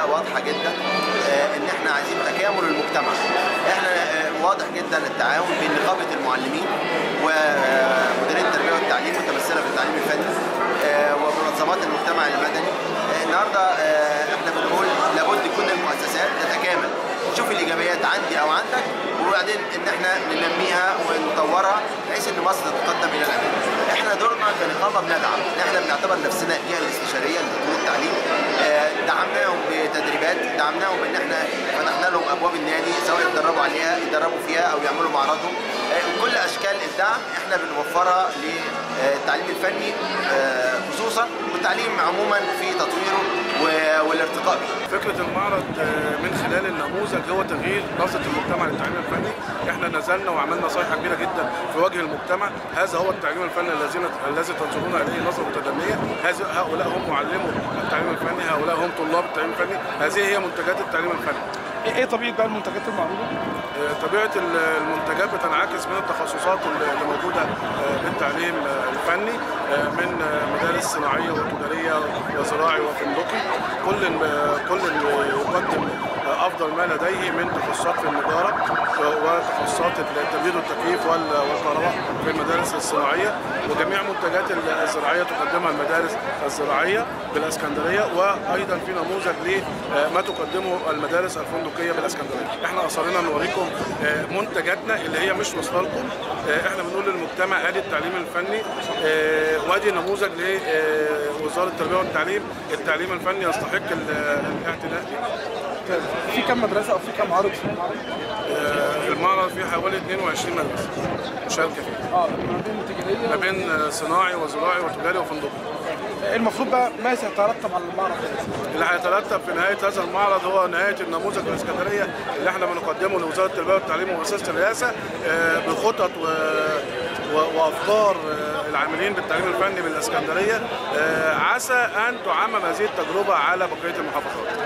رؤيه واضحه جدا ان احنا عايزين تكامل المجتمع. احنا واضح جدا التعاون بين نقابه المعلمين ومديريه التربيه والتعليم متمثله في التعليم الفني ومنظمات المجتمع المدني. النهارده احنا بنقول لابد كل المؤسسات تتكامل، نشوف الايجابيات عندي او عندك، وبعدين ان احنا ننميها ونطورها بحيث ان مصر تتقدم الى الامام. احنا دورنا كنقابه بندعم، احنا بنعتبر نفسنا الجهه الاستشاريه لتطوير التعليم. دعمناهم بتدريبات، دعمناهم ان احنا فتحنا لهم ابواب النادي سواء يتدربوا فيها او يعملوا معرضهم. كل اشكال الدعم احنا بنوفرها للتعليم الفني خصوصا والتعليم عموما في تطويره والارتقاء به. فكره المعرض من خلال النموذج هو تغيير نظره المجتمع للتعليم الفني. احنا نزلنا وعملنا صيحه كبيره جدا في وجه المجتمع، هذا هو التعليم الفني الذي تنظرون اليه نظره متدنيه. هؤلاء هم معلمو التعليم الفني، هؤلاء هم طلاب التعليم الفني، هذه هي منتجات التعليم الفني. ايه طبيعه بقى المنتجات المعروضه؟ طبيعه المنتجات بتنعكس من التخصصات اللي موجوده بالتعليم الفني، من مدارس صناعيه وتجاريه وزراعي وفندقي. كل يقدم افضل ما لديه من تخصصات في النجاره وتخصصات التبريد والتكييف والكهرباء في المدارس الصناعيه، وجميع منتجات الزراعيه تقدمها المدارس الزراعيه بالاسكندريه، وايضا في نموذج لما تقدمه المدارس الفندقيه بالاسكندريه. احنا اصرينا نوريكم منتجاتنا اللي هي مش واصله لكم. احنا بنقول للمجتمع ادي التعليم الفني وادي نموذج لوزاره التربيه والتعليم. التعليم الفني يستحق الاعتناء به. في كم مدرسه او في كم عرض في المعرض؟ المعرض فيه حوالي 22 مدرسه مشاركه فيه. ما بين تجاريه ما بين صناعي وزراعي وتجاري وفندقي. المفروض بقى ما سيترتب على المعرض؟ اللي هيترتب في نهايه هذا المعرض هو نهايه النموذج الاسكندريه اللي احنا بنقدمه لوزاره التربيه والتعليم ومؤسسه الرئاسه بخطط وافكار العاملين بالتعليم الفني بالاسكندريه. عسى ان تعمم هذه التجربه على بقيه المحافظات.